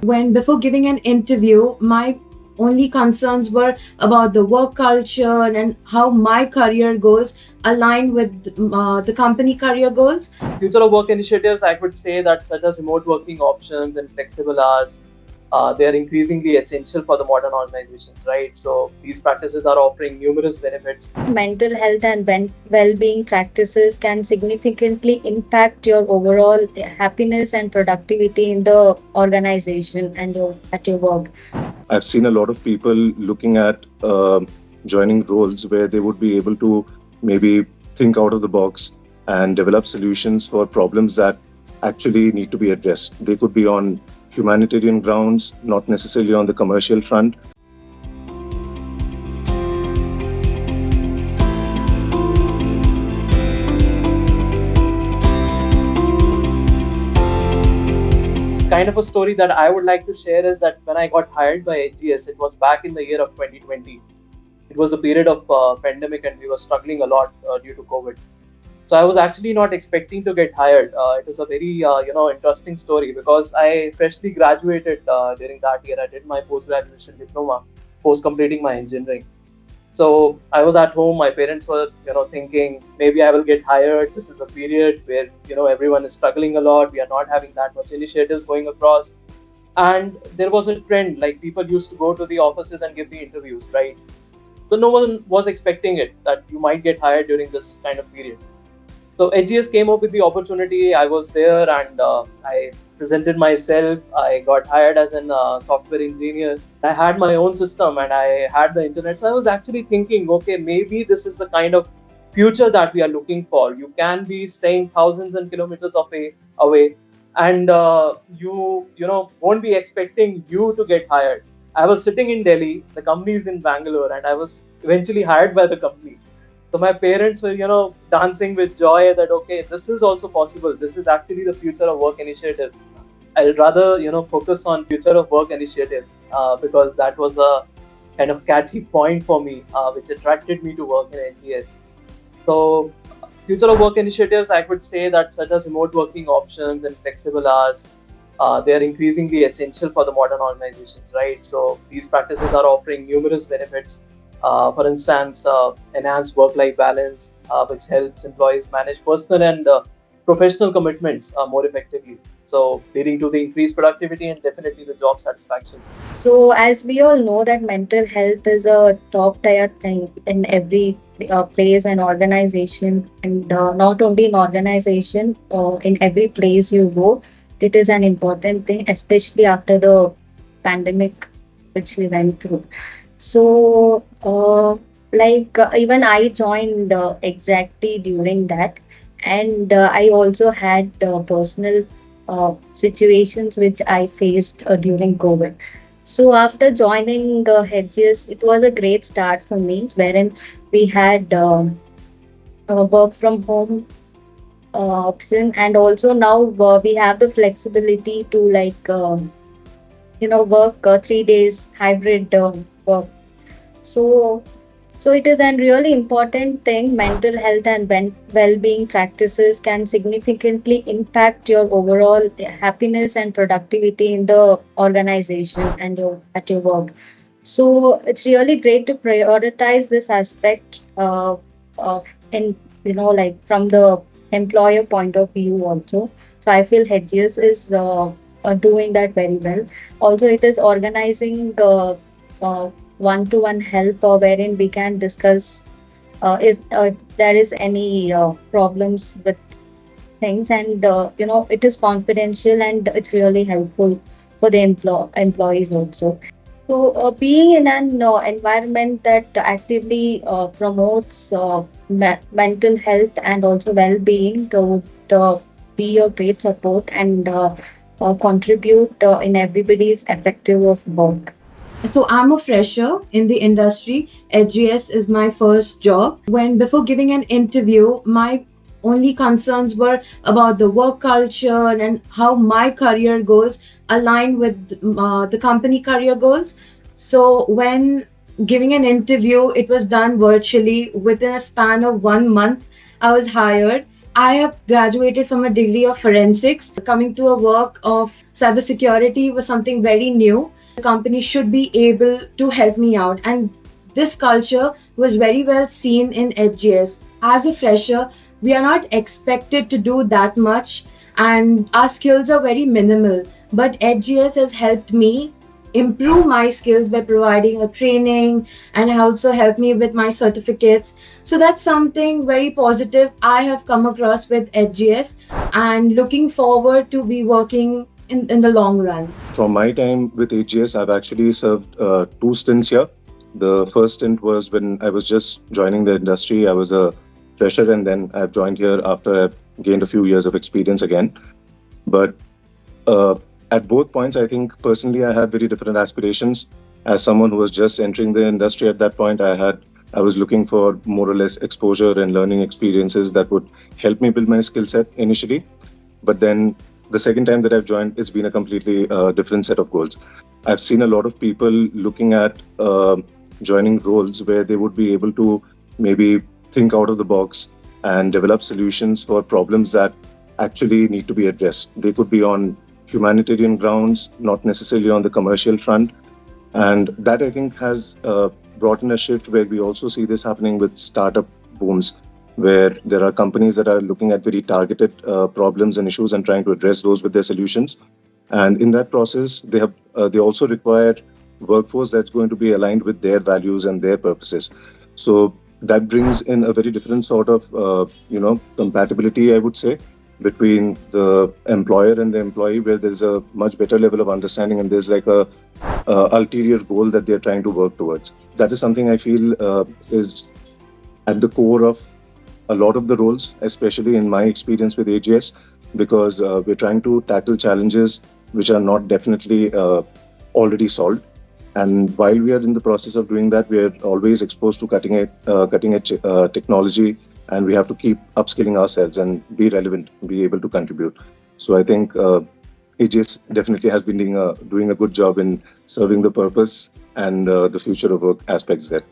When before giving an interview, my only concerns were about the work culture and how my career goals align with the company career goals. Future of work initiatives, I could say that such as remote working options and flexible hours, they are increasingly essential for the modern organizations, right? So these practices are offering numerous benefits. Mental health and well-being practices can significantly impact your overall happiness and productivity in the organization and at your work. I've seen a lot of people looking at joining roles where they would be able to maybe think out of the box and develop solutions for problems that actually need to be addressed. They could be on humanitarian grounds, not necessarily on the commercial front. Kind of a story that I would like to share is that when I got hired by HGS, it was back in the year of 2020. It was a period of pandemic and we were struggling a lot due to COVID. So I was actually not expecting to get hired. It is a very interesting story because I freshly graduated during that year. I did my post graduation diploma post completing my engineering. So I was at home. My parents were thinking maybe I will get hired. This is a period where everyone is struggling a lot. We are not having that much initiatives going across, and there was a trend like people used to go to the offices and give the interviews, right? So no one was expecting it that you might get hired during this kind of period. So HGS came up with the opportunity. I was there and I presented myself. I got hired as a software engineer. I had my own system and I had the internet. So I was actually thinking, okay, maybe this is the kind of future that we are looking for. You can be staying thousands and kilometers away, and you won't be expecting you to get hired. I was sitting in Delhi. The company is in Bangalore, and I was eventually hired by the company. So my parents were, dancing with joy that, okay, this is also possible. This is actually the future of work initiatives. I'll rather, focus on future of work initiatives because that was a kind of catchy point for me, which attracted me to work in NGS. So future of work initiatives, I could say that such as remote working options and flexible hours, they are increasingly essential for the modern organizations, right? So these practices are offering numerous benefits. For instance, enhanced work-life balance, which helps employees manage personal and professional commitments more effectively. So leading to the increased productivity and definitely the job satisfaction. So, as we all know, that mental health is a top tier thing in every place and organization, and not only in organization, in every place you go, it is an important thing, especially after the pandemic which we went through. So, even I joined exactly during that, and I also had personal situations which I faced during COVID. So after joining Hedges, it was a great start for me, wherein we had work from home option, and also now we have the flexibility to work 3 days hybrid work. So so it is a really important thing. Mental health and well-being practices can significantly impact your overall happiness and productivity in the organization and at your work. So it's really great to prioritize this aspect in from the employer point of view also. So I feel Hedges is doing that very well. Also, it is organizing uh, one-to-one help wherein we can discuss is there is any problems with things, and it is confidential and it's really helpful for the employees also. So being in an environment that actively promotes mental health and also well-being would be a great support and contribute in everybody's effective of work. So I'm a fresher in the industry. HGS is my first job. When before giving an interview, my only concerns were about the work culture and how my career goals align with the company career goals. So when giving an interview, it was done virtually. Within a span of 1 month, I was hired. I have graduated from a degree of forensics. Coming to a work of cybersecurity was something very new. Company should be able to help me out. And this culture was very well seen in HGS. As a fresher, we are not expected to do that much and our skills are very minimal. But HGS has helped me improve my skills by providing a training and also help me with my certificates. So that's something very positive I have come across with HGS and looking forward to be working in the long run. From my time with AGS, I've actually served two stints here. The first stint was when I was just joining the industry. I was a fresher, and then I've joined here after I've gained a few years of experience again. But uh, at both points, I think personally I had very different aspirations. As someone who was just entering the industry at that point, I was looking for more or less exposure and learning experiences that would help me build my skill set initially. But then the second time that I've joined, it's been a completely different set of goals. I've seen a lot of people looking at joining roles where they would be able to maybe think out of the box and develop solutions for problems that actually need to be addressed. They could be on humanitarian grounds, not necessarily on the commercial front. And that I think has brought in a shift where we also see this happening with startup booms, where there are companies that are looking at very targeted problems and issues and trying to address those with their solutions. And in that process, they also require workforce that's going to be aligned with their values and their purposes. So that brings in a very different sort of compatibility, I would say, between the employer and the employee, where there's a much better level of understanding and there's like a ulterior goal that they're trying to work towards. That is something I feel is at the core of a lot of the roles, especially in my experience with AGS, because we're trying to tackle challenges which are not definitely already solved. And while we are in the process of doing that, we are always exposed to cutting edge technology, and we have to keep upskilling ourselves and be relevant, be able to contribute. So I think AGS definitely has been doing a good job in serving the purpose and the future of work aspects there.